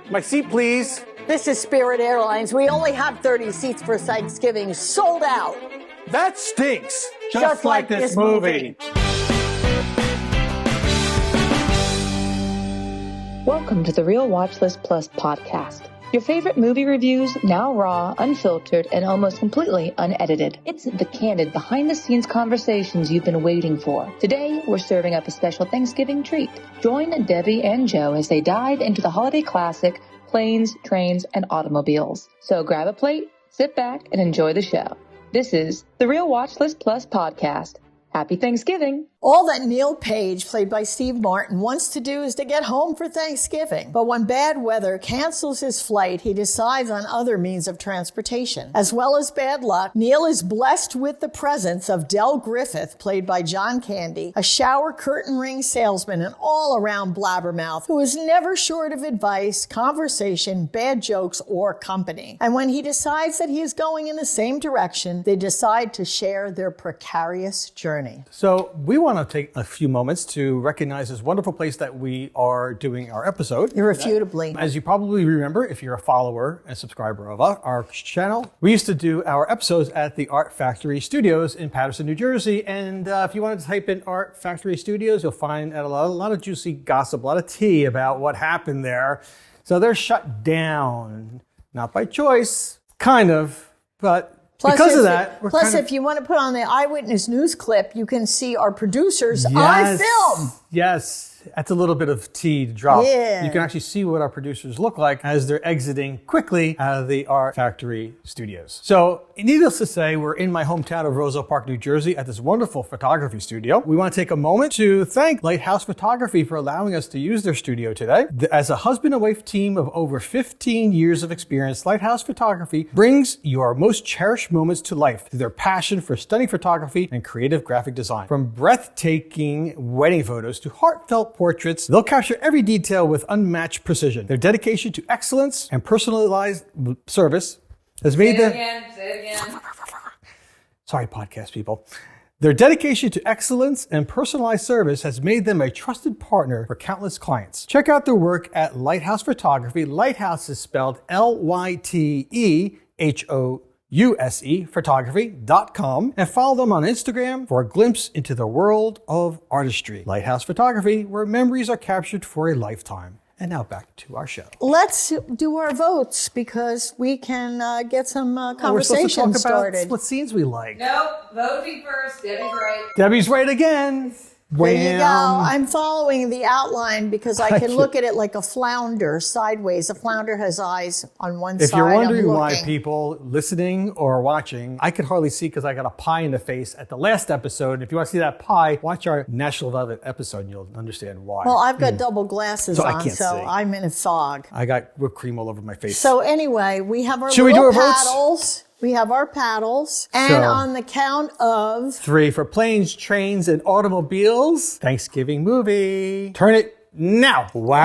My seat, please. This is Spirit Airlines. We only have 30 seats for Thanksgiving. Sold out. That stinks. Just like this movie. Welcome to the Real Watchlist Plus podcast. Your favorite movie reviews, now raw, unfiltered, and almost completely unedited. It's the candid, behind-the-scenes conversations you've been waiting for. Today, we're serving up a special Thanksgiving treat. Join Debbie and Joe as they dive into the holiday classic, Planes, Trains, and Automobiles. So grab a plate, sit back, and enjoy the show. This is the Real Watchlist Plus podcast. Happy Thanksgiving. All that Neal Page, played by Steve Martin, wants to do is to get home for Thanksgiving. But when bad weather cancels his flight, he decides on other means of transportation. As well as bad luck, Neal is blessed with the presence of Del Griffith, played by John Candy, a shower curtain ring salesman and all-around blabbermouth who is never short of advice, conversation, bad jokes, or company. And when he decides that he is going in the same direction, they decide to share their precarious journey. So we want to take a few moments to recognize this wonderful place that we are doing our episode. Irrefutably. As you probably remember, if you're a follower and subscriber of our channel, we used to do our episodes at the Art Factory Studios in Paterson, New Jersey. And if you wanted to type in Art Factory Studios, you'll find a lot of juicy gossip, a lot of tea about what happened there. So they're shut down, not by choice, kind of, but because of that, if you want to put on the Eyewitness News clip, you can see our producers on film. Yes. That's a little bit of tea to drop. Yeah. You can actually see what our producers look like as they're exiting quickly out of the Art Factory Studios. So, needless to say, we're in my hometown of Roselle Park, New Jersey at this wonderful photography studio. We want to take a moment to thank Lighthouse Photography for allowing us to use their studio today. As a husband and wife team of over 15 years of experience, Lighthouse Photography brings your most cherished moments to life through their passion for stunning photography and creative graphic design. From breathtaking wedding photos to heartfelt portraits, they'll capture every detail with unmatched precision. Their dedication to excellence and personalized service has made them... Say it again. Sorry, podcast people. Their dedication to excellence and personalized service has made them a trusted partner for countless clients. Check out their work at Lighthouse Photography. Lighthouse is spelled L-Y-T-E-H-O-U-S-E, photography.com, and follow them on Instagram for a glimpse into the world of artistry. Lighthouse Photography, where memories are captured for a lifetime. And now back to our show. Let's do our votes because we can get some conversation started. About what scenes we like. Nope, voting first. Debbie's right. Debbie's right again. There you go. I'm following the outline because I can look at it like a flounder sideways. A flounder has eyes on one side. If you're wondering why people listening or watching, I could hardly see because I got a pie in the face at the last episode. If you want to see that pie, watch our National Velvet episode and you'll understand why. Well, I've got double glasses on, I can't see. I'm in a fog. I got whipped cream all over my face. So anyway, we have our Should we do our paddles. Votes? We have our paddles. And on the count of 3 for Planes, Trains, and Automobiles, Thanksgiving movie. Turn it now. Wow.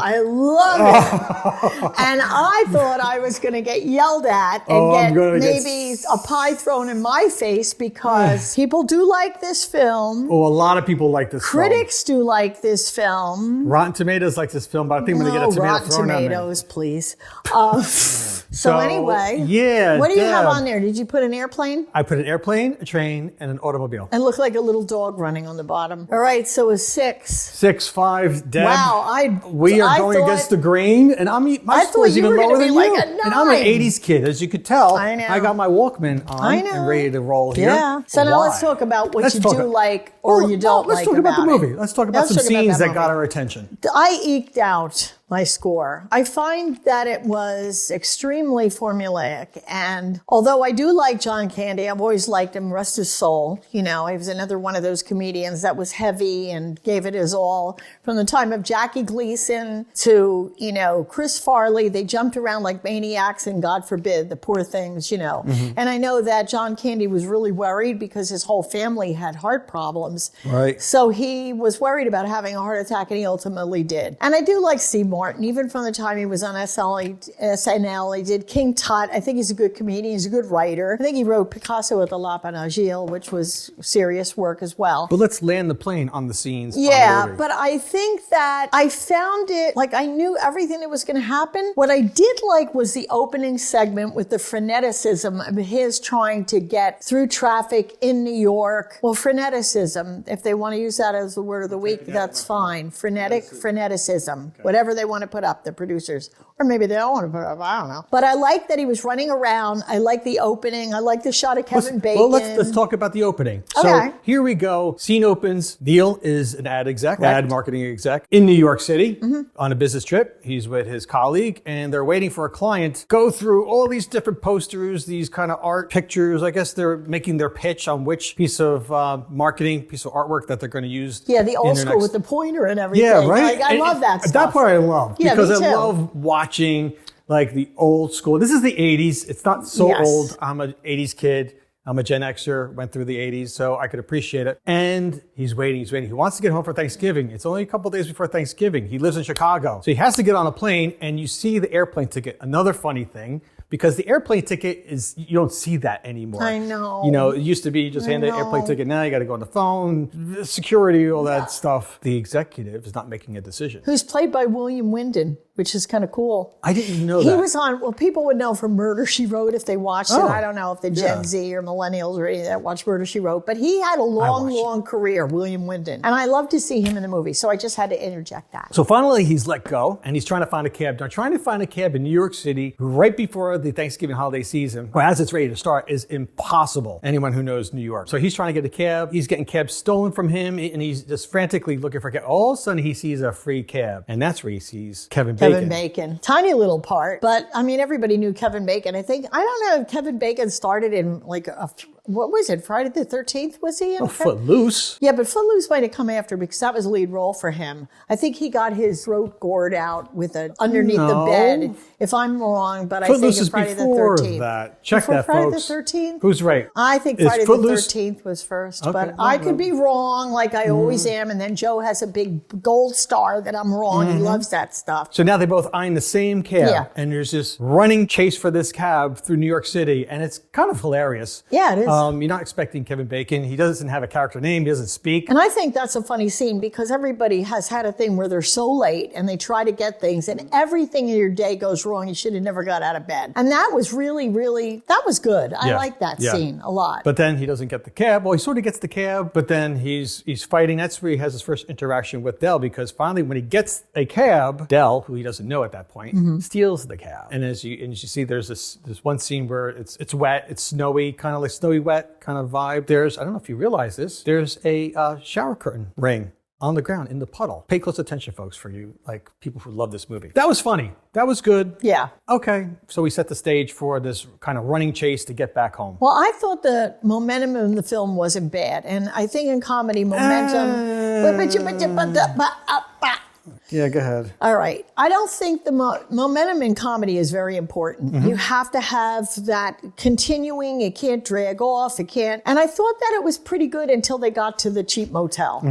I love it. And I thought I was going to get yelled at and get maybe a pie thrown in my face because people do like this film. Oh, a lot of people like this film. Critics do like this film. Rotten Tomatoes like this film, but I think I'm going to get a tomato thrown on me. Rotten Tomatoes, please. So anyway, yeah. What do you have on there? Did you put an airplane? I put an airplane, a train, and an automobile. And looked like a little dog running on the bottom. All right, so a 6. 6-5, Deb. Wow, we are going against the grain, and my score is even lower than you. And I'm an 80s kid, as you could tell. I know. I got my Walkman on and ready to roll here. Yeah. So now let's talk about what you do like or you don't like. Let's talk about the movie. Let's talk about some scenes that got our attention. I eked out my score. I find that it was extremely formulaic. And although I do like John Candy, I've always liked him, rest his soul. You know, he was another one of those comedians that was heavy and gave it his all. From the time of Jackie Gleason to, Chris Farley, they jumped around like maniacs and God forbid, the poor things, Mm-hmm. And I know that John Candy was really worried because his whole family had heart problems. Right. So he was worried about having a heart attack and he ultimately did. And I do like Steve Martin. Martin, even from the time he was on SNL. He did King Tut. I think he's a good comedian. He's a good writer. I think he wrote Picasso at the Lapin Agile, which was serious work as well. But let's land the plane on the scenes. Yeah, but I think that I found it, like I knew everything that was going to happen. What I did like was the opening segment with the freneticism of his trying to get through traffic in New York. Well, freneticism, if they want to use that as the word of the week, that's fine. Freneticism, whatever they want to put up, the producers. Or maybe they don't want to put it up, I don't know. But I like that he was running around. I like the opening. I like the shot of Kevin Bacon. Well, let's talk about the opening. Okay. So here we go. Scene opens. Neal is an ad marketing exec in New York City on a business trip. He's with his colleague and they're waiting for a client. Go through all these different posters, these kind of art pictures. I guess they're making their pitch on which piece of marketing, piece of artwork that they're going to use. Yeah, the old school with the pointer and everything. Yeah, right. Like, I love that stuff. That part I love because me too. I love watching like the old school. This is the 80s. It's not so old. I'm an 80s kid. I'm a Gen Xer, went through the 80s, so I could appreciate it. And he's waiting. He wants to get home for Thanksgiving. It's only a couple days before Thanksgiving. He lives in Chicago. So he has to get on a plane, and you see the airplane ticket. Another funny thing, because the airplane ticket is, you don't see that anymore. I know. You know, it used to be you just hand the airplane ticket. Now you got to go on the phone, security, all that stuff. The executive is not making a decision. Who's played by William Wyndon, which is kind of cool. I didn't know that. He was on, well, people would know from Murder, She Wrote if they watched it. I don't know if the Gen Z or millennials or any that watch Murder, She Wrote, but he had a long career, William Wyndon. And I love to see him in the movie, so I just had to interject that. So finally, he's let go, and he's trying to find a cab. Now, trying to find a cab in New York City right before the Thanksgiving holiday season, or as it's ready to start, is impossible. Anyone who knows New York. So he's trying to get a cab. He's getting cabs stolen from him, and he's just frantically looking for a cab. All of a sudden, he sees a free cab, and that's where he sees Kevin Bacon. Tiny little part, but I mean, everybody knew Kevin Bacon. I don't know if Kevin Bacon started in like what was it, Friday the 13th, was he in? Footloose. Yeah, but Footloose might have come after because that was a lead role for him. I think he got his throat gored out with underneath the bed, if I'm wrong, but Footloose I think it's Friday the 13th. Footloose that. Check before that, Friday folks. the 13th? Who's right? I think Friday the 13th was first, but I could be wrong like I always am, and then Joe has a big gold star that I'm wrong. He loves that stuff. So now they both eyeing the same cab, and there's this running chase for this cab through New York City, and it's kind of hilarious. Yeah, it is. You're not expecting Kevin Bacon. He doesn't have a character name. He doesn't speak. And I think that's a funny scene because everybody has had a thing where they're so late and they try to get things and everything in your day goes wrong. You should have never got out of bed. And that was really, that was good. I like that scene a lot. But then he doesn't get the cab. Well, he sort of gets the cab, but then he's fighting. That's where he has his first interaction with Dell because finally when he gets a cab, Dell, who he doesn't know at that point, steals the cab. And as you see, there's this one scene where it's wet, it's snowy, kind of like snowy wet kind of vibe. I don't know if you realize this, there's a shower curtain ring on the ground in the puddle. Pay close attention, folks, for you, like people who love this movie. That was funny. That was good. Yeah. Okay. So we set the stage for this kind of running chase to get back home. Well, I thought the momentum in the film wasn't bad. And I think in comedy, momentum... Yeah, go ahead. All right. I don't think the momentum in comedy is very important. You have to have that continuing. It can't drag off. It can't. And I thought that it was pretty good until they got to the cheap motel.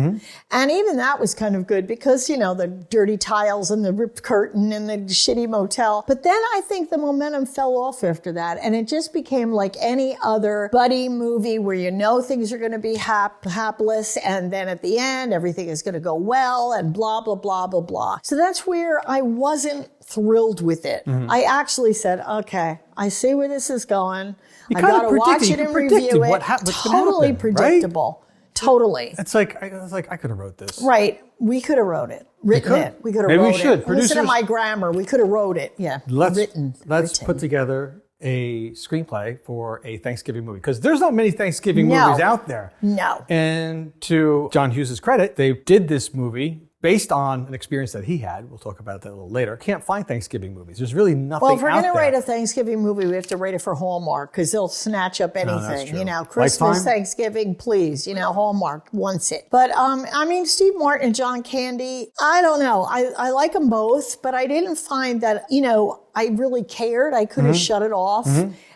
And even that was kind of good because, you know, the dirty tiles and the ripped curtain and the shitty motel. But then I think the momentum fell off after that. And it just became like any other buddy movie where you know things are going to be hapless. And then at the end, everything is going to go well and blah, blah, blah, blah, blah. So that's where I wasn't thrilled with it. I actually said, okay, I see where this is going. I got to watch it and review it. Totally predictable. Right? Totally. It's like I could have wrote this. Right. We could have wrote it. Written it. We could have wrote it. Maybe we should. Listen to my grammar. We could have wrote it. Yeah. Let's put together a screenplay for a Thanksgiving movie because there's not many Thanksgiving movies out there. No. And to John Hughes' credit, they did this movie based on an experience that he had. We'll talk about that a little later. Can't find Thanksgiving movies. There's really nothing out there. Well, if we're going to write a Thanksgiving movie, we have to write it for Hallmark because they'll snatch up anything. You know, Christmas, Lifetime? Thanksgiving, please. You know, Hallmark wants it. But, I mean, Steve Martin and John Candy, I don't know. I like them both, but I didn't find that, you know, I really cared. I could have shut it off.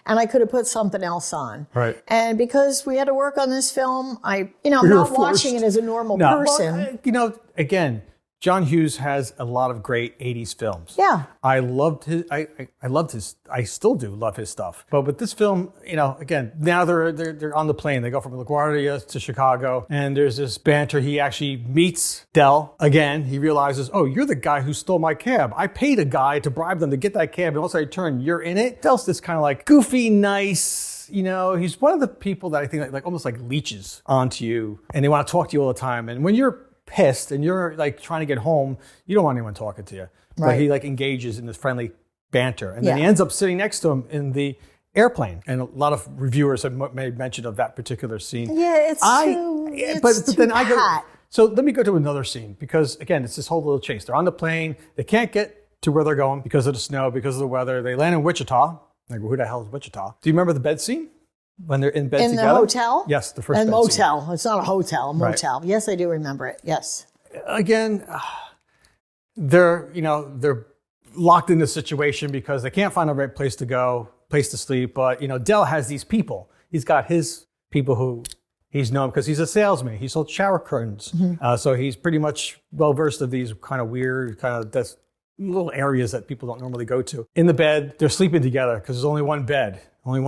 And I could have put something else on. Right. And because we had to work on this film, I'm not watching it as a normal person. Well, again, John Hughes has a lot of great 80s films. Yeah. I loved his, I still do love his stuff. But with this film, again, now they're on the plane. They go from LaGuardia to Chicago, and there's this banter. He actually meets Del again. He realizes, oh, you're the guy who stole my cab. I paid a guy to bribe them to get that cab, and once I turn, you're in it. Del's this kind of like goofy, nice, he's one of the people that I think like almost like leeches onto you, and they want to talk to you all the time. And when you're pissed and you're like trying to get home, you don't want anyone talking to you. Right. But he like engages in this friendly banter, and then he ends up sitting next to him in the airplane. And a lot of reviewers have made mention of that particular scene. Yeah, So let me go to another scene, because again, it's this whole little chase. They're on the plane. They can't get to where they're going because of the snow, because of the weather. They land in Wichita. Like, who the hell is Wichita? Do you remember the bed scene? When they're in bed together? In the hotel? Yes, the first bed motel. scene. It's not a hotel, a motel. Right. Yes, I do remember it. Yes. Again, they're locked in this situation because they can't find a right place to sleep. But, Del has these people. He's got his people who he's known because he's a salesman. He sold shower curtains. Mm-hmm. So he's pretty much well-versed of these kind of weird, little areas that people don't normally go to. In the bed, they're sleeping together because there's only one bed, only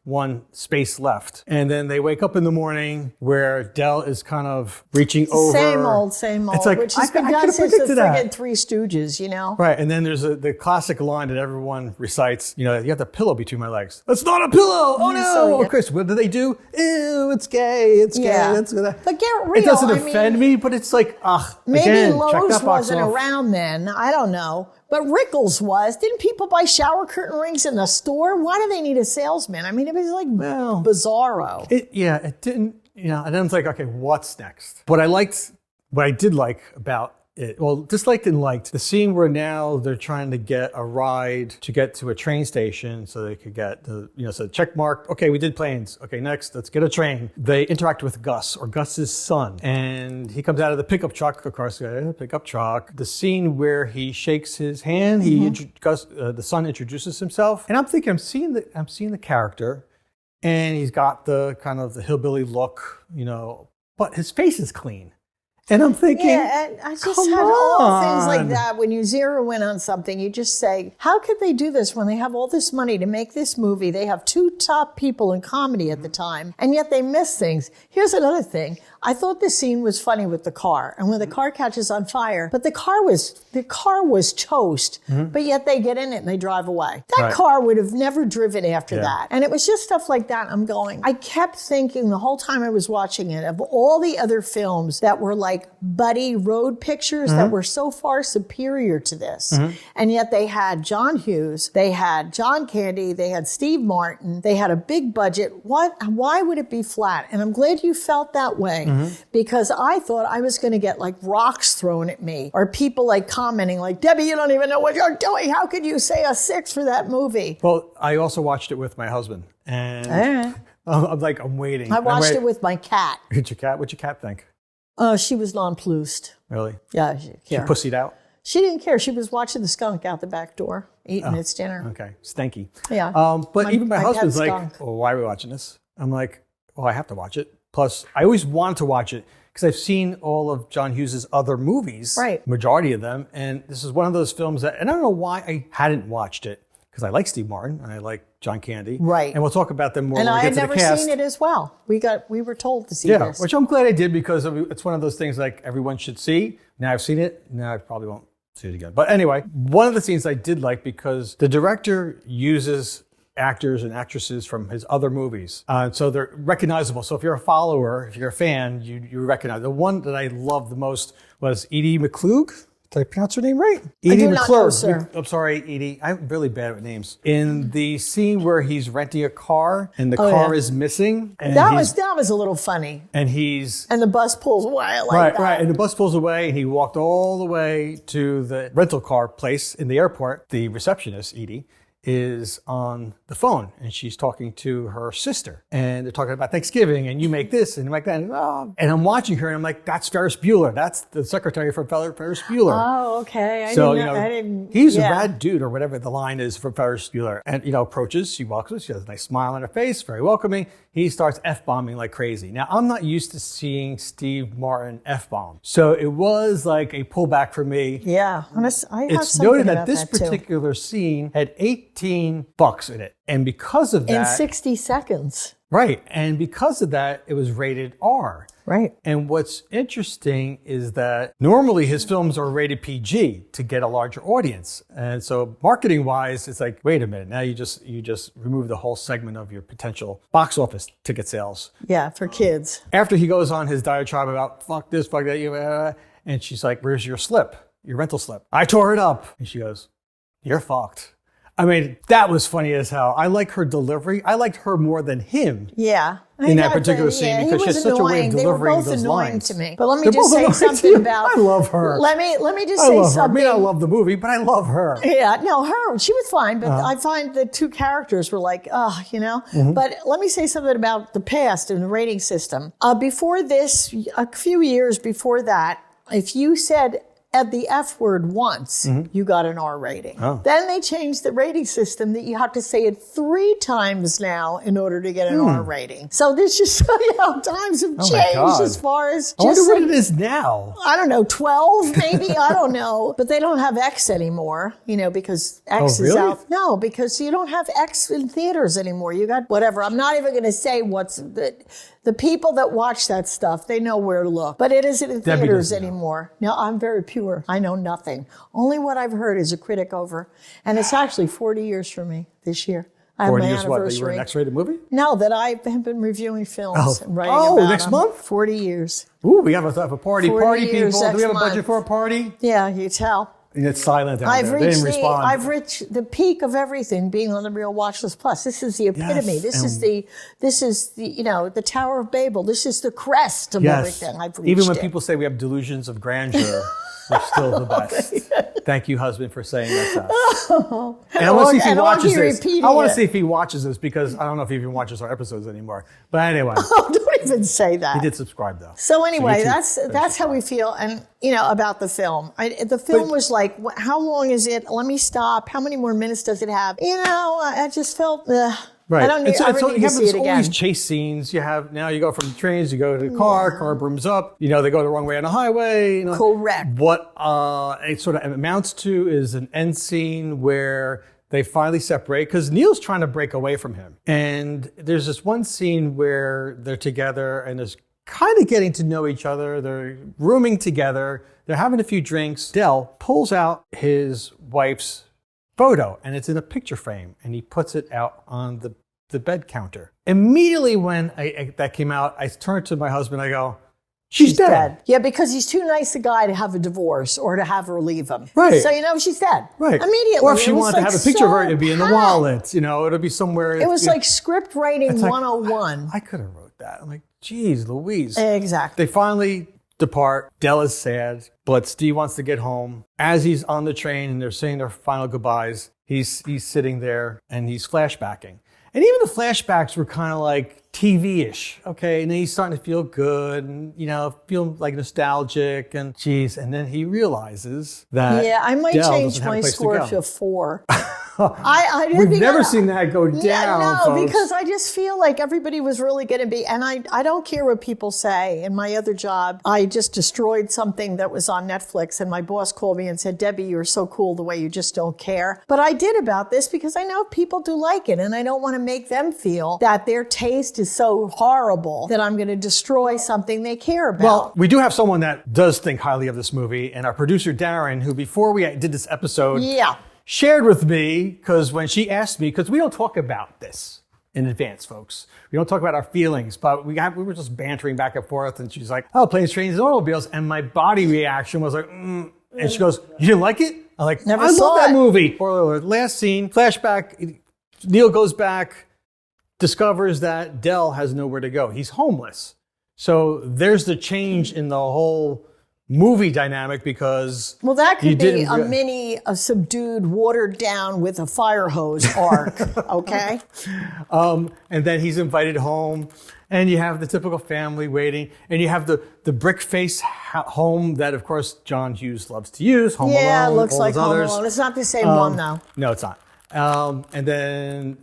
one space left. And then they wake up in the morning where Del is kind of reaching over. Same old. It's like, which has been done since the friggin' Three Stooges, Right, and then there's the classic line that everyone recites, you have the pillow between my legs. That's not a pillow! Oh no! Chris, what do they do? Ew, it's gay, it's gay. But get real. It doesn't offend me, but it's like, maybe Lowe's wasn't around then. I don't know. But Rickles was. Didn't people buy shower curtain rings in the store? Why do they need a salesman? I mean, it was like bizarro. It didn't, and then it's like, okay, what's next? What I did like about it, disliked and liked, the scene where now they're trying to get a ride to get to a train station so they could get so check mark, okay, we did planes. Okay, next, let's get a train. They interact with Gus, or Gus's son, and he comes out of the pickup truck, of course, pickup truck. The scene where he shakes his hand, the son introduces himself, and I'm thinking, I'm seeing the character, and he's got the kind of the hillbilly look, but his face is clean. And I'm thinking, I just had all things like that. When you zero in on something, you just say, how could they do this when they have all this money to make this movie? They have two top people in comedy at the time, and yet they miss things. Here's another thing. I thought the scene was funny with the car, and when the car catches on fire, but the car was toast, but yet they get in it and they drive away. That car would have never driven after that. And it was just stuff like that. I kept thinking the whole time I was watching it of all the other films that were like buddy road pictures that were so far superior to this. And yet they had John Hughes, they had John Candy, they had Steve Martin, they had a big budget. Why would it be flat? And I'm glad you felt that way. Because I thought I was going to get like rocks thrown at me, or people like commenting like, Debbie, you don't even know what you're doing. How could you say a 6 for that movie? Well, I also watched it with my husband, and I'm waiting. I watched it with my cat. What'd your cat think? She was nonplussed. Really? Yeah. She pussied out? She didn't care. She was watching the skunk out the back door, eating its dinner. Okay. Stanky. Yeah. But even my husband's like, well, why are we watching this? I'm like, well, I have to watch it. Plus, I always wanted to watch it because I've seen all of John Hughes' other movies, majority of them, and this is one of those films that, and I don't know why I hadn't watched it, because I like Steve Martin and I like John Candy, and we'll talk about them more when we get to the cast. And I had never seen it as well. We were told to see this. Which I'm glad I did, because it's one of those things like everyone should see. Now I've seen it, now I probably won't see it again. But anyway, one of the scenes I did like, because the director uses actors and actresses from his other movies. So they're recognizable. So if you're a follower, if you're a fan, you recognize. The one that I loved the most was Edie McClurg. Did I pronounce her name right? Edie McClurg. Sir. I'm sorry, Edie. I'm really bad with names. In the scene where he's renting a car and the car is missing. And that was a little funny. And the bus pulls away Right. And the bus pulls away, and he walked all the way to the rental car place in the airport, the receptionist, Edie. is on the phone and she's talking to her sister and they're talking about Thanksgiving and you make this and you make that. And I'm watching her and I'm like, that's Ferris Bueller. That's the secretary for Ferris Bueller. Oh, okay. I didn't, he's a rad dude or whatever the line is for Ferris Bueller. And, approaches, she walks us, she has a nice smile on her face, very welcoming. He starts F-bombing like crazy. Now, I'm not used to seeing Steve Martin F-bomb. So it was like a pullback for me. Yeah. It's noted that this particular scene had 18 bucks in it. And because of that... In 60 seconds. Right. And because of that, it was rated R. Right. And what's interesting is that normally his films are rated PG to get a larger audience. And so marketing wise, it's like, wait a minute, now you just remove the whole segment of your potential box office ticket sales. Yeah, for kids. After he goes on his diatribe about fuck this, fuck that, and she's like, where's your slip? Your rental slip. I tore it up. And she goes, you're fucked. I mean, that was funny as hell. I like her delivery. I liked her more than him. Yeah. In that particular scene because she has such a way of delivering those lines. They were both annoying to me. But let me just say something about... I love her. Let me just say something. I mean, I love the movie, but I love her. Yeah, no, she was fine, but I find the two characters were like, Mm-hmm. But let me say something about the past and the rating system. Before this, a few years before that, if you said at the F word once, you got an R rating. Oh. Then they changed the rating system that you have to say it 3 times now in order to get an R rating. So this just shows you how times have changed as far as I wonder what it is now. I don't know, 12 maybe? I don't know. But they don't have X anymore, because X is out. No, because you don't have X in theaters anymore. You got whatever. I'm not even going to say what's the people that watch that stuff, they know where to look. But it isn't in theaters anymore. Now, I'm very pure. I know nothing. Only what I've heard as a critic over. And it's actually 40 years for me this year. 40 years what? That you were an X-rated movie? No, that I have been reviewing films and writing about next them. month? 40 years. Ooh, we have a party. Party people. Do we have a budget month. for a party? Yeah, you tell. And it's silent out there. They didn't respond. I've reached the peak of everything being on the Real Watchlist Plus. This is the epitome. Yes, this is the the Tower of Babel. This is the crest of everything. I've reached. Even when people say we have delusions of grandeur, we're still the best. Thank you, husband, for saying that to us. And I want to see if he watches this. I want to see if he watches this because I don't know if he even watches our episodes anymore. But anyway. Oh, don't even say that. He did subscribe, though. So anyway, that's how we feel. And, about the film. The film was like, how long is it? Let me stop. How many more minutes does it have? I just felt... Right. I don't need, I really need to see it again. All these chase scenes. You go from trains, you go to the car brooms up. They go the wrong way on the highway. Correct. What it sort of amounts to is an end scene where they finally separate because Neal's trying to break away from him. And there's this one scene where they're together and there's kind of getting to know each other. They're rooming together. They're having a few drinks. Del pulls out his wife's photo and it's in a picture frame and he puts it out on the bed counter. Immediately when that came out, I turned to my husband, I go, she's dead. Yeah, because he's too nice a guy to have a divorce or to have her leave him. Right. So she's dead. Right. Immediately. Or if she wanted to have a picture of her, it'd be in the wallet. It'll be somewhere. It was like script writing 101. I could have wrote that. I'm like, geez, Louise. Exactly. They finally depart. Del is sad, but Steve wants to get home. As he's on the train and they're saying their final goodbyes, he's sitting there and he's flashbacking. And even the flashbacks were kind of like TV-ish, okay? And then he's starting to feel good and, feel like nostalgic and geez. And then he realizes that I might Del change my score to 4. We've never seen that go down, no, folks. Because I just feel like everybody was really going to be, and I don't care what people say. In my other job, I just destroyed something that was on Netflix, and my boss called me and said, Debbie, you're so cool the way you just don't care. But I did about this because I know people do like it, and I don't want to make them feel that their taste is so horrible that I'm going to destroy something they care about. Well, we do have someone that does think highly of this movie, and our producer, Darren, who before we did this episode... shared with me, because when she asked me, because we don't talk about this in advance, folks. We don't talk about our feelings, but we were just bantering back and forth, and she's like, planes, trains, and automobiles, and my body reaction was like, and she goes, you didn't like it? I'm like, Never I saw love that it. movie. Spoiler alert, last scene, flashback, Neal goes back, discovers that Del has nowhere to go. He's homeless. So there's the change in the whole movie dynamic because Well, that you could be didn't a subdued, watered down with a fire hose arc, okay? and then he's invited home, and you have the typical family waiting, and you have the brick face home that, of course, John Hughes loves to use. Home Alone. Yeah, it looks all like those Home others. Alone. It's not the same one, though. No, it's not. And then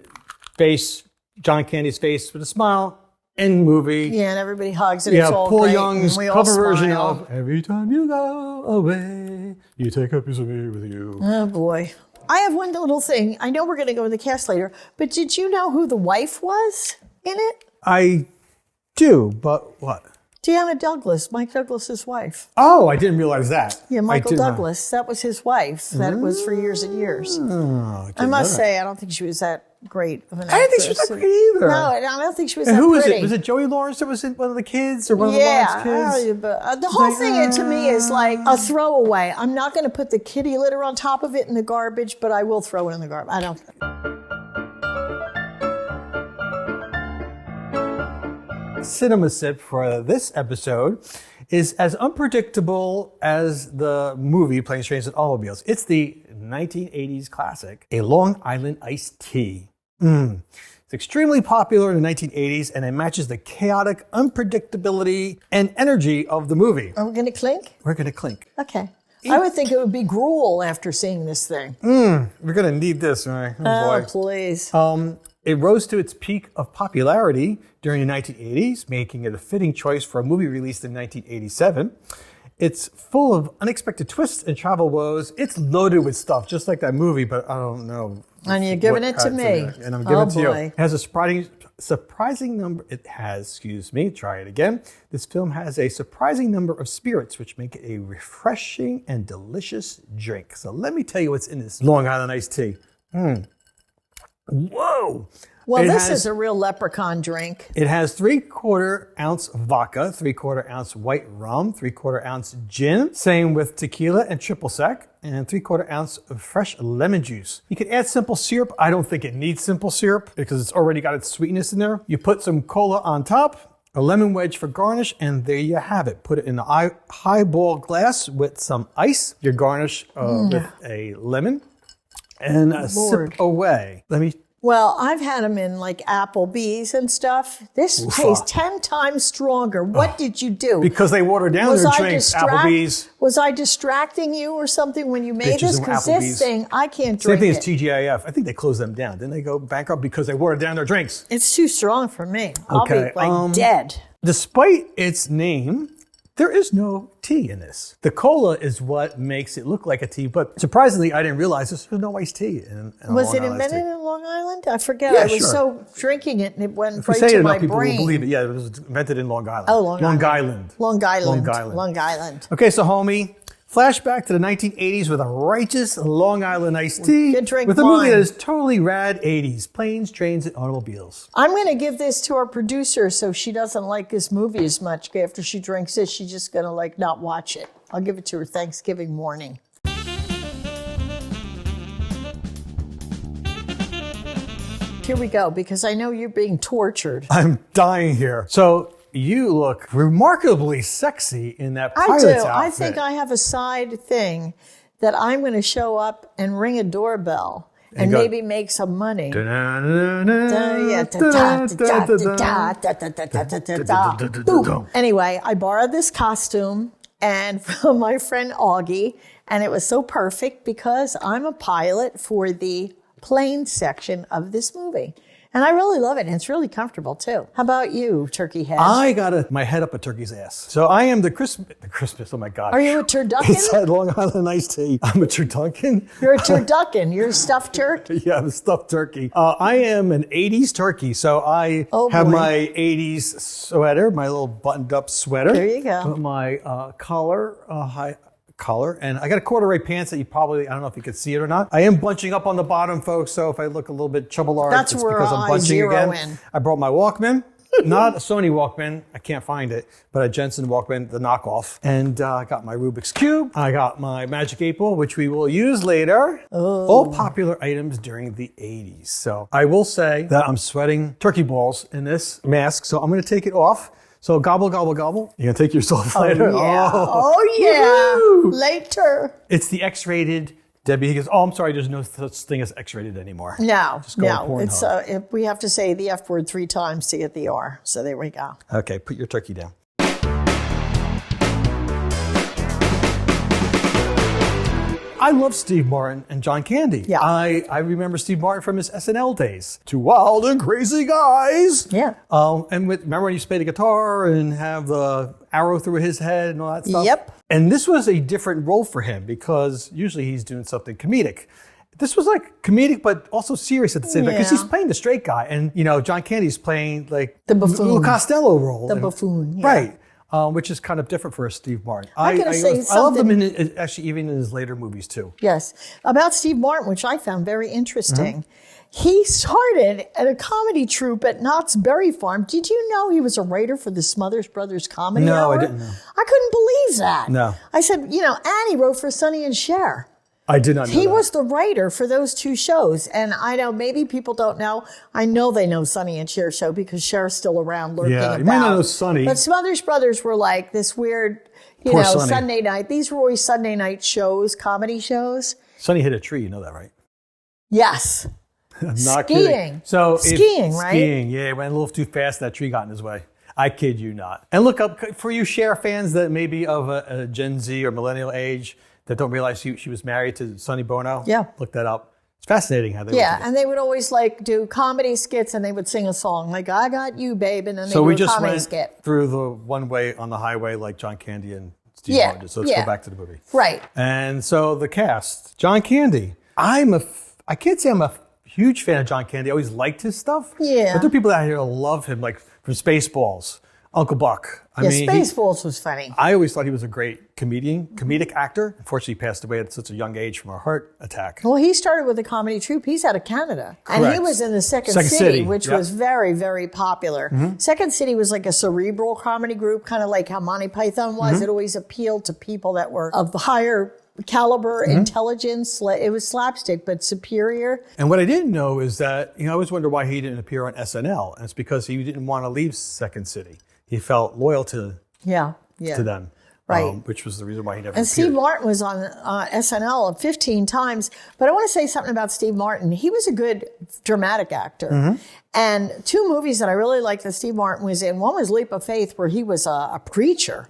John Candy's face with a smile in movie. Yeah, and everybody hugs, and Yeah, it's all Paul great, Young's and we all cover version smile. of "Every Time You Go Away, You Take a Piece of Me with You." Oh, boy. I have one little thing. I know we're going to go to the cast later, but did you know who the wife was in it? I do, but what? Deanna Douglas, Mike Douglas's wife. Oh, I didn't realize that. Yeah, I Michael did not. Douglas. That was his wife. That it was for years and years. Oh, I must say, I don't think she was that great of an actress. I didn't think she was that great either. No, I don't think she was And that who was pretty. it? Was it Joey Lawrence that was in one of the kids or one of the Yeah, Lawrence kids? but the whole thing to me is like a throwaway. I'm not going to put the kitty litter on top of it in the garbage, but I will throw it in the garbage. I don't. CINESIPS for this episode is as unpredictable as the movie Planes, Trains, and Automobiles. It's the 1980s classic, a Long Island iced tea. It's extremely popular in the 1980s, and it matches the chaotic unpredictability and energy of the movie. Are we going to clink? We're going to clink. Okay. I would think it would be gruel after seeing this thing. We're going to need this, right? Oh, boy. please. It rose to its peak of popularity during the 1980s, making it a fitting choice for a movie released in 1987. It's full of unexpected twists and travel woes. It's loaded with stuff, just like that movie, but I don't know. And you're giving what it to cuts in me. it. And I'm giving it to you. boy. It has a surprising number. Try it again. This film has a surprising number of spirits, which make it a refreshing and delicious drink. So let me tell you what's in this Long Island iced tea. Whoa! Well, It this has- is a real leprechaun drink. It has 3/4 ounce vodka, 3/4 ounce white rum, 3/4 ounce gin. Same with tequila and triple sec, and 3/4 ounce of fresh lemon juice. You can add simple syrup. I don't think it needs simple syrup because it's already got its sweetness in there. You put some cola on top, a lemon wedge for garnish, and there you have it. Put it in a highball glass with some ice. Your garnish with a lemon, and Lord. sip away. Well, I've had them in like Applebee's and stuff. This tastes 10 times stronger. What did you do? Because they water down their drinks, Applebee's. Was I distracting you or something when you made Bitches this? and Because Applebee's. this thing, I can't Same drink thing it. as TGIF. I think they closed them down. Didn't they go bankrupt because they watered down their drinks? It's too strong for me. I'll Okay, be like dead. Despite its name, there is no tea in this. The cola is what makes it look like a tea, but surprisingly, I didn't realize there's no iced tea in a Was Long it Island iced invented tea. in Long Island? I forget. Yeah, I was sure. so drinking it and it went If we right say it to enough, my people brain. will believe it. Yeah, it was invented in Long Island. Oh, Long Island. Island. Long Island. Long Island. Long Island. Okay, so homie, flashback to the 1980s with a righteous Long Island iced tea. Good drink with a movie wine. that is totally rad 80s. Planes, trains, and automobiles. I'm going to give this to our producer so she doesn't like this movie as much. After she drinks this, she's just going to like not watch it. I'll give it to her Thanksgiving morning. Here we go, because I know you're being tortured. I'm dying here. So you look remarkably sexy in that I pilot's do. outfit. I think I have a side thing that I'm going to show up and ring a doorbell and go- maybe make some money. Boom. Anyway, I borrowed this costume and from my friend Augie, and it was so perfect because I'm a pilot for the plane section of this movie. And I really love it, and it's really comfortable too. How about you, turkey head? I got my head up a turkey's ass. So I am the Christmas, oh my God. Are you a turducken? It's that Long Island iced tea. I'm a turducken. You're a turducken. You're a stuffed turkey. Yeah, I'm a stuffed turkey. I am an 80s turkey. So I have boy. my 80s sweater, my little buttoned up sweater. There you go. With my collar, and I got a corduroy pants that I don't know if you can see it or not. I am bunching up on the bottom, folks, so if I look a little bit trouble-armed, That's it's where because I'm I bunching zero again. in. I brought my Walkman. Not a Sony Walkman. I can't find it, but a Jensen Walkman, the knockoff. And I got my Rubik's Cube. I got my Magic 8 Ball, which we will use later. Oh. All popular items during the 80s. So I will say that I'm sweating turkey balls in this mask, so I'm going to take it off So gobble, gobble, gobble. You gonna take your salt later? Yeah. Oh, yeah. Woo-hoo! Later. It's the X-rated. Debbie goes, oh, I'm sorry, there's no such thing as X-rated anymore. No, Just go on no. It's Pornhub. we have to say the F word 3 times to get the R. So there we go. Okay, put your turkey down. I love Steve Martin and John Candy. Yeah. I remember Steve Martin from his SNL days. Two wild and crazy guys. Yeah. Remember when he played the guitar and have the arrow through his head and all that stuff? Yep. And this was a different role for him because usually he's doing something comedic. This was like comedic, but also serious at the same time because he's playing the straight guy. And, John Candy's playing like the buffoon. Lou Costello role. The buffoon. Yeah. Right. Which is kind of different for a Steve Martin. I love them actually even in his later movies too. Yes. About Steve Martin, which I found very interesting. He started at a comedy troupe at Knott's Berry Farm. Did you know he was a writer for the Smothers Brothers Comedy Hour? No, I didn't know. I couldn't believe that. No. I said, and he wrote for Sonny and Cher. I did not know He that. was the writer for those 2 shows. And I know maybe people don't know. I know they know Sonny and Cher show because Cher's still around lurking about. You might not know Sonny. But Smothers Brothers were like this weird, Poor Sonny. Sunday night. These were always Sunday night shows, comedy shows. Sonny hit a tree, you know that, right? Yes. I'm not Skiing. kidding. So Skiing, right? Skiing, yeah. It went a little too fast and that tree got in his way. I kid you not. And look up, for you Cher fans that may be of a Gen Z or millennial age that don't realize she was married to Sonny Bono. Yeah. Look that up. It's fascinating how they Yeah, work together. and they would always do comedy skits and they would sing a song like, I got you, babe, and then they So do we a just comedy went skit. through the one way on the highway like John Candy and Steve Yeah, Martin. So let's go back to the movie. Right. And so the cast, John Candy. I can't say I'm a huge fan of John Candy. I always liked his stuff. Yeah. But there are people out here who love him, like from Spaceballs, Uncle Buck. Spaceballs was funny. I always thought he was a great comedic actor. Unfortunately, he passed away at such a young age from a heart attack. Well, he started with a comedy troupe. He's out of Canada. And he Correct. was in the Second Second City, City, which yep. was very, very popular. Second City was like a cerebral comedy group, kind of like how Monty Python was. It always appealed to people that were of higher caliber, intelligence. It was slapstick, but superior. And what I didn't know is that, I always wonder why he didn't appear on SNL. And it's because he didn't want to leave Second City. He felt loyal to them. Right. Which was the reason why he never And appeared. Steve Martin was on SNL 15 times. But I want to say something about Steve Martin. He was a good dramatic actor. And 2 movies that I really liked that Steve Martin was in. One was Leap of Faith, where he was a preacher,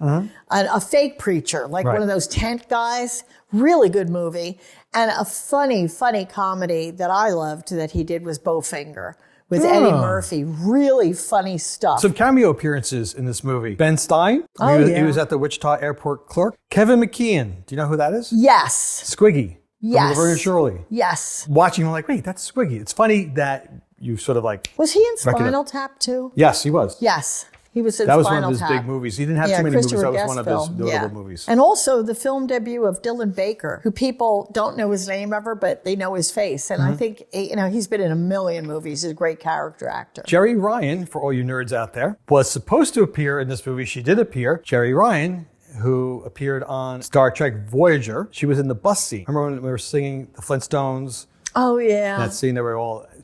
a fake preacher, like one of those tent guys. Really good movie. And a funny, funny comedy that I loved that he did was Bowfinger. With Eddie Murphy. Really funny stuff. Some cameo appearances in this movie. Ben Stein. He was at the Wichita airport clerk. Kevin McKeon. Do you know who that is? Yes. Squiggy. Yes. From Laverne and Shirley. Yes. Watching him like, wait, that's Squiggy. It's funny that you sort of like... Was he in reckon Spinal Tap too? Yes, he was. Yes. He was in That was Spinal one of his Tap. big movies. He didn't have too many movies. That was one of his notable Yeah. movies. And also the film debut of Dylan Baker, who people don't know his name ever, but they know his face. And I think, he's been in a million movies. He's a great character actor. Jerry Ryan, for all you nerds out there, was supposed to appear in this movie. She did appear. Jerry Ryan, who appeared on Star Trek Voyager. She was in the bus scene. Remember when we were singing the Flintstones? Oh, yeah. That scene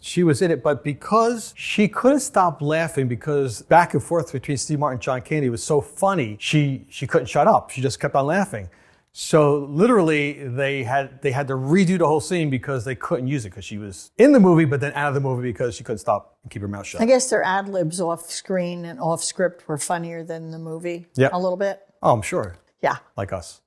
she was in it, but because she couldn't stop laughing because back and forth between Steve Martin and John Candy was so funny, she couldn't shut up. She just kept on laughing. So literally they had to redo the whole scene because they couldn't use it because she was in the movie, but then out of the movie because she couldn't stop and keep her mouth shut. I guess their ad libs off screen and off script were funnier than the movie a little bit. Oh, I'm sure. Yeah. Like us.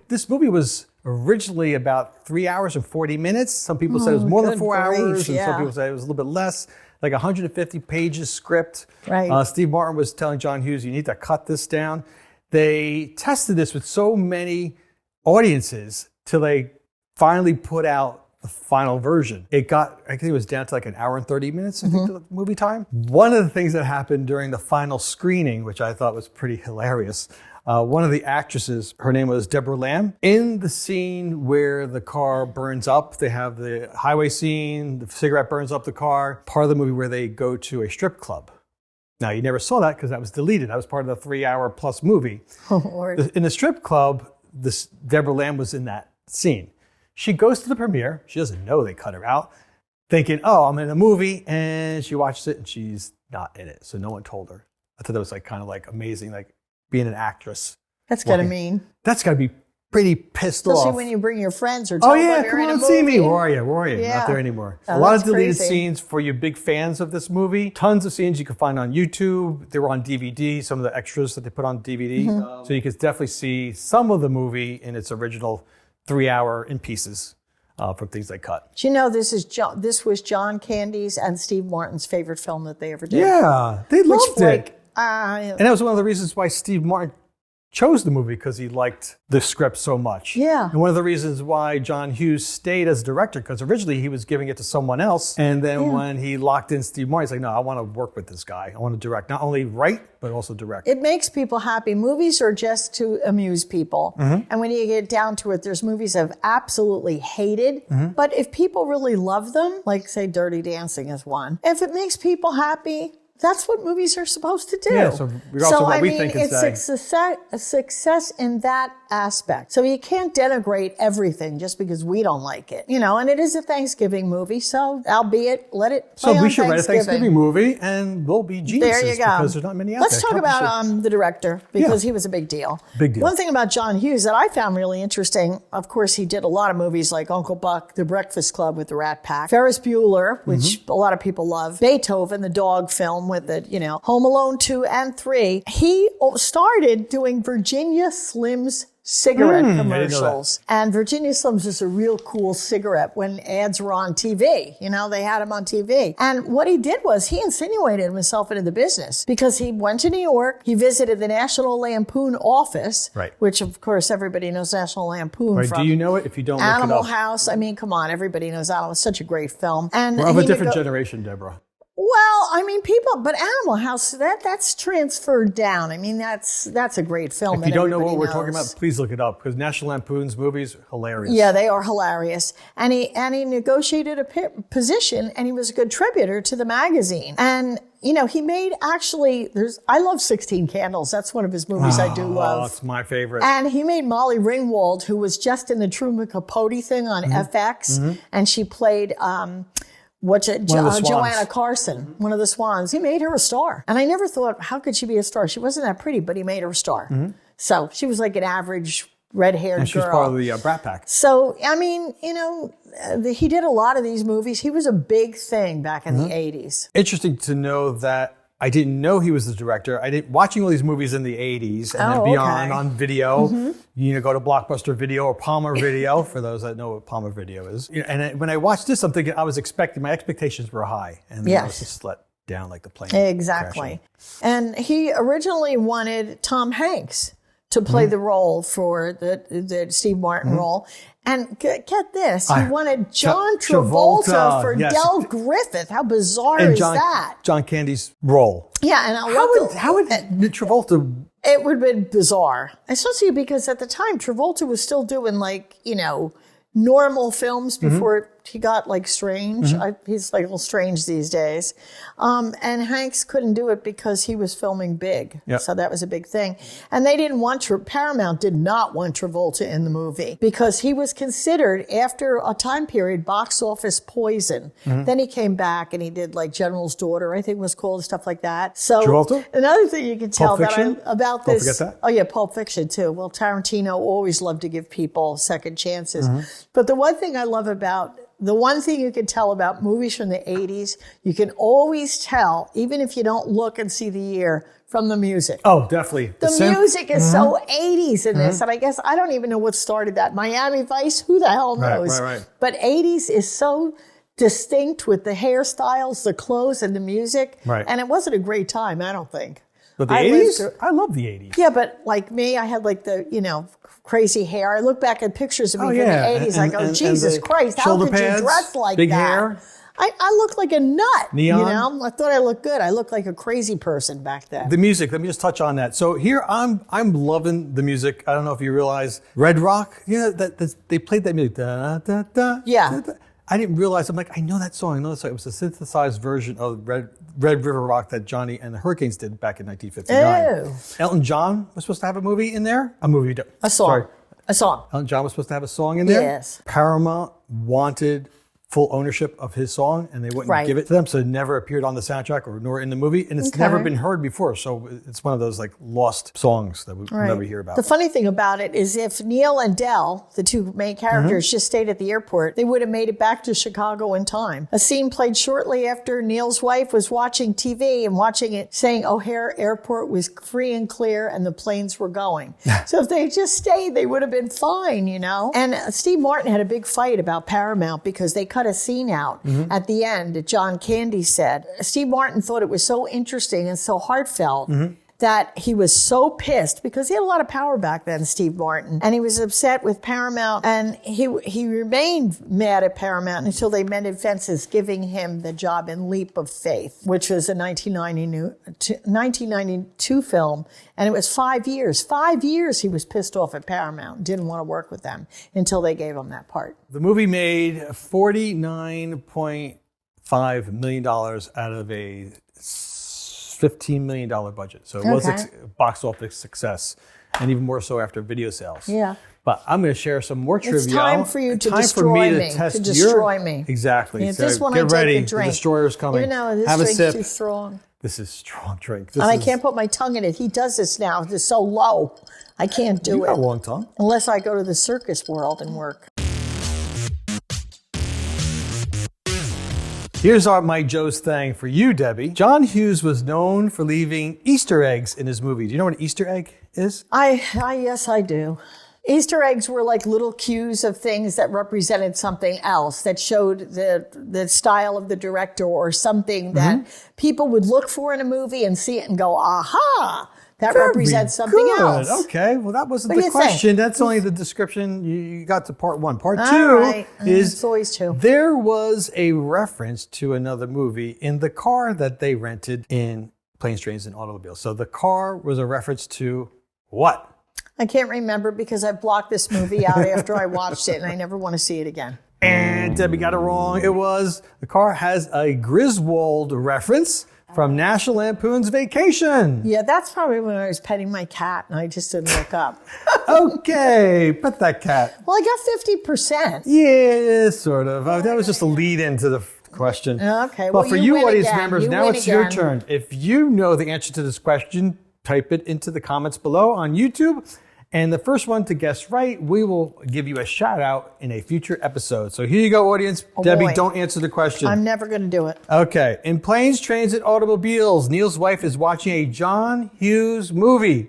This movie was originally about 3 hours and 40 minutes. Some people said it was more than 4 hours, and some people said it was a little bit less, like 150 pages script. Right. Steve Martin was telling John Hughes, you need to cut this down. They tested this with so many audiences till they finally put out the final version. I think it was down to like an hour and 30 minutes, I think, the movie time. One of the things that happened during the final screening, which I thought was pretty hilarious, one of the actresses, her name was Deborah Lamb. In the scene where the car burns up, they have the highway scene, the cigarette burns up the car, part of the movie where they go to a strip club. Now, you never saw that because that was deleted. That was part of the 3 hour plus movie. Oh, Lord. In the strip club, Deborah Lamb was in that scene. She goes to the premiere. She doesn't know they cut her out, thinking, oh, I'm in a movie. And she watches it and she's not in it. So no one told her. I thought that was like kind of like amazing, like being an actress. That's gotta mean. That's gotta be pretty pissed off. Especially when you bring your friends or tell them you're come in a on, movie. see me. Where are you? Where are you? Yeah. Not there anymore. Oh, a lot of that's deleted crazy. scenes for you big fans of this movie. Tons of scenes you can find on YouTube. They were on DVD, some of the extras that they put on DVD. So you can definitely see some of the movie in its original 3 hour in pieces from things they cut. Do you know this was John Candy's and Steve Martin's favorite film that they ever did? Yeah, they loved it. And And that was one of the reasons why Steve Martin chose the movie, because he liked the script so much. Yeah. And one of the reasons why John Hughes stayed as director, because originally he was giving it to someone else. And then when he locked in Steve Martin, he's like, no, I want to work with this guy. I want to direct, not only write, but also direct. it makes people happy. Movies are just to amuse people. And when you get down to it, there's movies I've absolutely hated. But if people really love them, like say Dirty Dancing is one, if it makes people happy, that's what movies are supposed to do. Yeah, so regardless of what we think and it's a success in that aspect. So you can't denigrate everything just because we don't like it. You know, and it is a Thanksgiving movie, so albeit let it play So on we should write a Thanksgiving movie and we'll be geniuses. There you go. Because there's not many out Let's there. talk about the director, because he was a big deal. Big deal. One thing about John Hughes that I found really interesting, of course, he did a lot of movies like Uncle Buck, The Breakfast Club with the Rat Pack, Ferris Bueller, which a lot of people love, Beethoven, the dog film with it, you know, Home Alone 2 and 3. He started doing Virginia Slims cigarette commercials. And Virginia Slims is a real cool cigarette when ads were on TV. You know, they had him on TV. And what he did was he insinuated himself into the business because he went to New York. He visited the National Lampoon office, Right. which of course everybody knows National Lampoon Right, from. do you know it? If you don't, Animal look it up. House. I mean, come on, everybody knows Animal. It's such a great film. And We're of he a would different go- generation, Deborah. Well, I mean, but Animal House, that's transferred down. I mean, that's a great film. If you don't know what everybody we're talking knows. about, please look it up, because National Lampoon's movies, hilarious. Yeah, they are hilarious. And he negotiated a position, and he was a contributor to the magazine. And, you know, he made I love 16 Candles. That's one of his movies I do Oh, love. it's my favorite. And he made Molly Ringwald, who was just in the Truman Capote thing on FX. And she played, Joanna Carson, one of the swans. He made her a star. And I never thought, how could she be a star? She wasn't that pretty, but he made her a star. So she was like an average red-haired girl. And she was part of the Brat Pack. So, I mean, you know, he did a lot of these movies. He was a big thing back in the 80s. Interesting to know that I didn't know he was the director. Watching all these movies in the 80s and then beyond on video. You know, go to Blockbuster Video or Palmer Video, for those that know what Palmer Video is. You know, and when I watched this, I'm thinking, my expectations were high. And then I was just let down like the plane. Exactly. And he originally wanted Tom Hanks to play the role for the Steve Martin role. And get this, he wanted John Travolta for Del Griffith. How bizarre is that? John Candy's role. Yeah, and How would Travolta... It would have been bizarre, especially because at the time, Travolta was still doing like, you know, normal films before he got like strange. He's like a little strange these days. And Hanks couldn't do it because he was filming Big. Yep. So that was a big thing. And they didn't want Paramount did not want Travolta in the movie because he was considered, after a time period, box office poison. Then he came back and he did like General's Daughter, I think it was called, stuff like that. So Travolta? Another thing you can tell about this. Don't forget that. Oh yeah, Pulp Fiction too. Well, Tarantino always loved to give people second chances. But the one thing you can tell about movies from the 80s, you can always tell, even if you don't look and see the year, from the music. Oh, definitely. The music is so 80s in this, and I guess I don't even know what started that. Miami Vice, who the hell knows? Right. But 80s is so distinct with the hairstyles, the clothes, and the music. Right. And it wasn't a great time, I don't think. But the 80s? I love the 80s. Yeah, but like me, I had like the, you know, crazy hair. I look back at pictures of me from the 80s. I go, Jesus Christ, how could you dress like big that? Hair. I look like a nut. Neon. You know, I thought I looked good. I looked like a crazy person back then. The music, let me just touch on that. So here I'm loving the music. I don't know if you realize Red Rock, you know, that they played that music. Da, da, da, Yeah. da, da. I didn't realize, I'm like, I know that song. It was a synthesized version of Red River Rock that Johnny and the Hurricanes did back in 1959. Oh. Elton John was supposed to have a movie in there. A song. Sorry. A song. Elton John was supposed to have a song in there. Yes. Paramount wanted full ownership of his song, and they wouldn't give it to them, so it never appeared on the soundtrack or nor in the movie, and it's never been heard before. So it's one of those like lost songs that we never hear about. The funny thing about it is if Neal and Del, the two main characters, just stayed at the airport, they would have made it back to Chicago in time. A scene played shortly after Neal's wife was watching TV and watching it saying O'Hare Airport was free and clear and the planes were going. So if they just stayed, they would have been fine, you know? And Steve Martin had a big fight about Paramount because they cut a scene out at the end that John Candy said. Steve Martin thought it was so interesting and so heartfelt that he was so pissed because he had a lot of power back then, Steve Martin, and he was upset with Paramount, and he remained mad at Paramount until they mended fences, giving him the job in Leap of Faith, which was a 1992 film, and it was 5 years. 5 years he was pissed off at Paramount, didn't want to work with them until they gave him that part. The movie made $49.5 million out of a $15 million budget. So it was a box office success, and even more so after video sales. Yeah. But I'm going to share some more trivia. It's time for you to destroy me. To destroy me. Exactly. Yeah, so this one get I ready. take a drink. The destroyer's coming. Even though this Have a drink's sip. too strong. This is strong drink. And I can't put my tongue in it. He does this now. It's so low. I can't do You it. got a long tongue. Unless I go to the circus world and work. Here's our Mike Joe's thing for you, Debbie. John Hughes was known for leaving Easter eggs in his movie. Do you know what an Easter egg is? Yes, I do. Easter eggs were like little cues of things that represented something else, that showed the style of the director or something that people would look for in a movie and see it and go, aha, that represents something else. Okay, well, that wasn't the question. That's only the description. You got to part one. Part two is it's always two. There was a reference to another movie in the car that they rented in Planes, Trains, and Automobiles. So the car was a reference to what? I can't remember because I blocked this movie out after I watched it and I never want to see it again. And Debbie got it wrong. It was, the car has a Griswold reference from National Lampoon's Vacation. Yeah, that's probably when I was petting my cat and I just didn't look up. Okay, pet that cat. Well, I got 50%. Yeah, sort of. That was just a lead into the question. Okay, well, for you audience again. members, now it's your turn. If you know the answer to this question, type it into the comments below on YouTube. And the first one to guess right, we will give you a shout out in a future episode. So here you go, audience. Debbie, don't answer the question. I'm never going to do it. Okay. In Planes, Trains, and Automobiles, Neal's wife is watching a John Hughes movie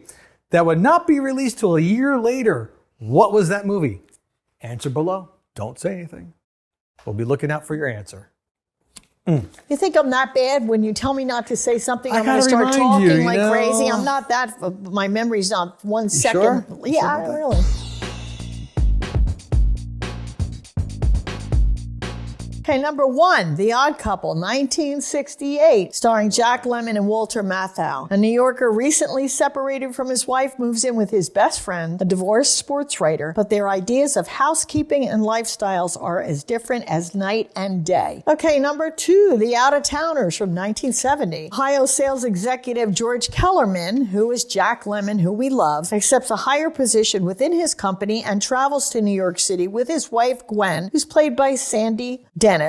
that would not be released till a year later. What was that movie? Answer below. Don't say anything. We'll be looking out for your answer. You think I'm that bad? When you tell me not to say something, I'm going to start talking like crazy. I'm not that. My memory's not 1 second. Sure? Yeah, really. Okay, number one, The Odd Couple, 1968, starring Jack Lemmon and Walter Matthau. A New Yorker recently separated from his wife moves in with his best friend, a divorced sports writer, but their ideas of housekeeping and lifestyles are as different as night and day. Okay, number two, The Out-of-Towners from 1970. Ohio sales executive George Kellerman, who is Jack Lemmon, who we love, accepts a higher position within his company and travels to New York City with his wife, Gwen, who's played by Sandy Dennis,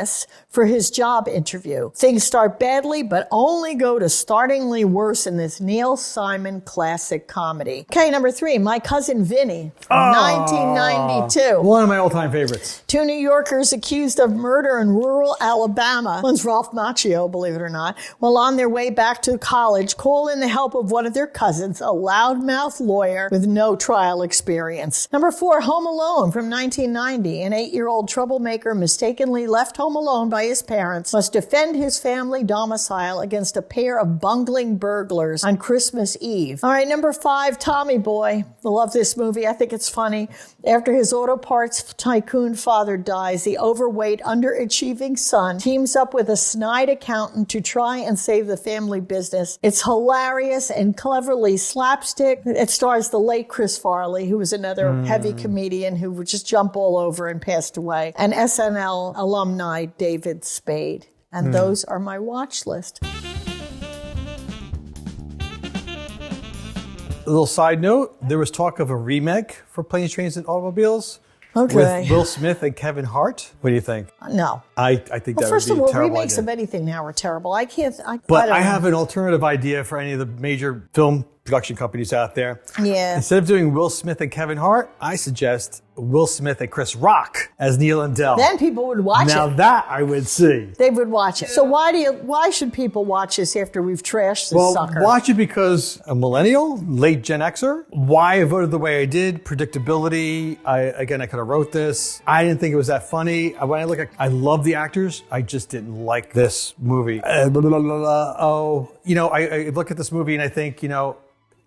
for his job interview. Things start badly, but only go to startlingly worse in this Neil Simon classic comedy. Okay, number three, My Cousin Vinny, from 1992. One of my all-time favorites. Two New Yorkers accused of murder in rural Alabama, one's Ralph Macchio, believe it or not, while on their way back to college, call in the help of one of their cousins, a loudmouth lawyer with no trial experience. Number four, Home Alone from 1990. An 8-year-old troublemaker mistakenly left home alone by his parents must defend his family domicile against a pair of bungling burglars on Christmas Eve. All right, number five, Tommy Boy. I love this movie. I think it's funny. After his auto parts tycoon father dies, the overweight, underachieving son teams up with a snide accountant to try and save the family business. It's hilarious and cleverly slapstick. It stars the late Chris Farley, who was another heavy comedian who would just jump all over and passed away, and SNL alumni David Spade. And those are my watch list. A little side note, there was talk of a remake for Planes, Trains, and Automobiles. Okay. with Will Smith and Kevin Hart. What do you think? No. I think that would be First a of all, terrible remakes idea. of anything now are terrible. I can't. But don't I know. have an alternative idea for any of the major film production companies out there. Yeah. Instead of doing Will Smith and Kevin Hart, I suggest Will Smith and Chris Rock as Neal and Del. Then people would watch Now it. that I would see. They would watch it. So why should people watch this after we've trashed this Well, sucker? watch it because a millennial, late Gen Xer. Why I voted the way I did, predictability. I could have wrote this. I didn't think it was that funny. I love the actors. I just didn't like this movie. I look at this movie and I think,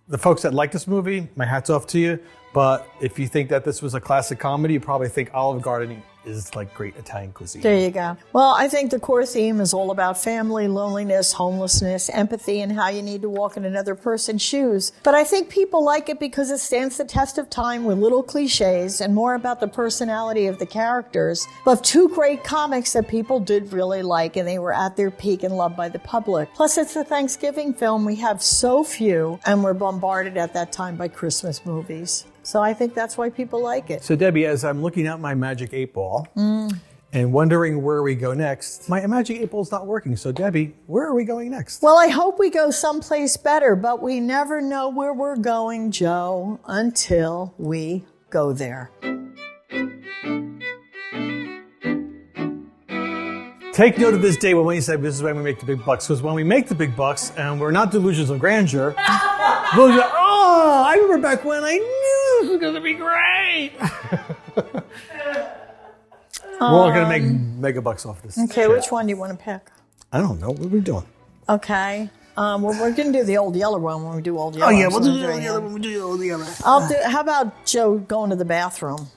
the folks that like this movie, my hat's off to you. But if you think that this was a classic comedy, you probably think Olive Garden is like great Italian cuisine. There you go. Well, I think the core theme is all about family, loneliness, homelessness, empathy, and how you need to walk in another person's shoes. But I think people like it because it stands the test of time with little cliches and more about the personality of the characters. But two great comics that people did really like, and they were at their peak and loved by the public. Plus, it's a Thanksgiving film. We have so few, and we're bombarded at that time by Christmas movies. So I think that's why people like it. So Debbie, as I'm looking at my Magic 8 Ball and wondering where we go next, my Magic 8 Ball's not working. So Debbie, where are we going next? Well, I hope we go someplace better, but we never know where we're going, Joe, until we go there. Take note of this day when we say this is when we make the big bucks. Because when we make the big bucks and we're not delusions of grandeur, we'll go, oh, I remember back when I knew this was going to be great. We're all going to make mega bucks off this. Okay, which one do you want to pick? I don't know. What are we doing? Okay. Well, we're going to do the old yellow one when we do old yellow. Oh, yeah, we'll do So the other one. We'll do the other one. how about Joe going to the bathroom?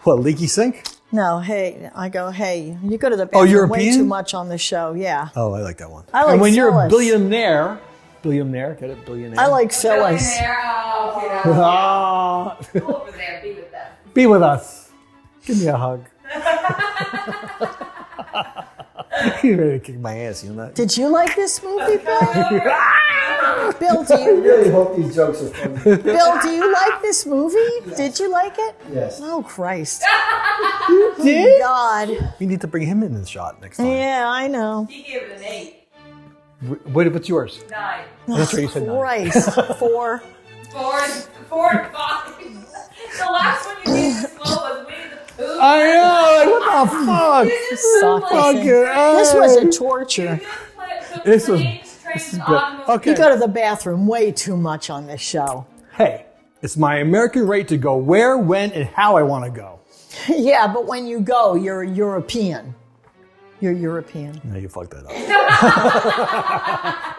What, leaky sink? No, hey, you go to the bathroom way European? too much on this show, yeah. Oh, I like that one. I like and when you're a Phyllis. billionaire, get it? Billionaire. I like Phyllis. There. Oh, okay, that's Ah, Go over there. Be with them. be with us. Give me a hug. You're ready to kick my ass, you know that? Did you like this movie, Bill? Bill, I really hope these jokes are funny. Bill, do you like this movie? Did you like it? Yes. Oh, Christ. You did? God. We need to bring him in the shot next time. Yeah, I know. He gave it an 8. What's yours? 9. That's right, you said 9. Christ. 4. 4 and 5. The last one you gave this low was Winnie the Pooh. I know, like, what the fuck? This is Suck. Fuck it. This was a torture. This was- This is good. Okay. You go to the bathroom way too much on this show. Hey, it's my American right to go where, when, and how I want to go. Yeah, but when you go, you're European. You're European. No, you fucked that up.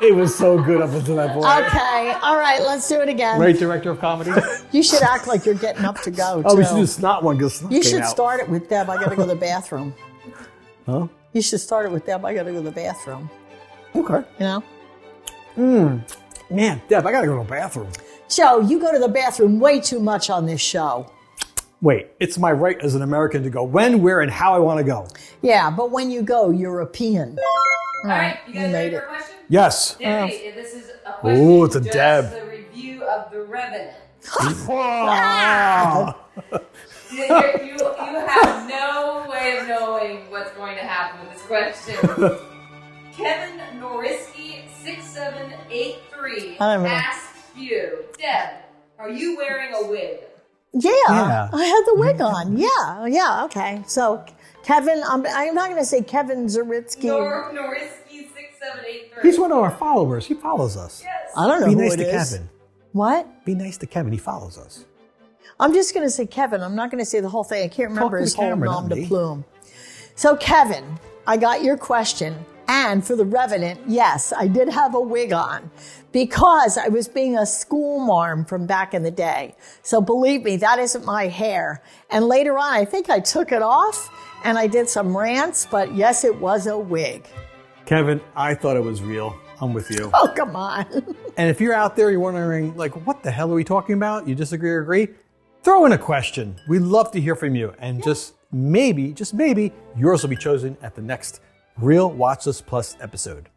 It was so good up until that point. Okay, all right, let's do it again. Right, director of comedy? You should act like you're getting up to go, too. Oh, we should do snot one because snot You came should out. start it with Deb. I gotta go to the bathroom. Huh? You should start it with Deb. I gotta go to the bathroom. Okay. You know? Man, Deb, I gotta go to the bathroom. Joe, you go to the bathroom way too much on this show. Wait, it's my right as an American to go when, where, and how I want to go. Yeah, but when you go, European. All right, you guys You ready made for it. a question? Yes. Debbie, this is a question. Ooh, it's a just Deb. the review of The Revenant. Ah. You have no way of knowing what's going to happen with this question. Kevin Noriski 6783 I don't know. asks you, Deb, are you wearing a wig? Yeah, I had the wig on. Yeah, okay. So, Kevin, I'm not going to say Kevin Zaritsky. Noriski 6783. He's one of our followers. He follows us. Yes. I don't know Be who nice it to is. Kevin. What? Be nice to Kevin. He follows us. I'm just going to say Kevin. I'm not going to say the whole thing. I can't remember to his the whole camera, nom not de me. plume. So, Kevin, I got your question. And for the Revenant, yes, I did have a wig on because I was being a school marm from back in the day. So believe me, that isn't my hair. And later on, I think I took it off and I did some rants, but yes, it was a wig. Kevin, I thought it was real. I'm with you. Oh, come on. And if you're out there, you're wondering, like, what the hell are we talking about? You disagree or agree? Throw in a question. We'd love to hear from you. And just maybe, yours will be chosen at the next Real Watchlist Plus episode.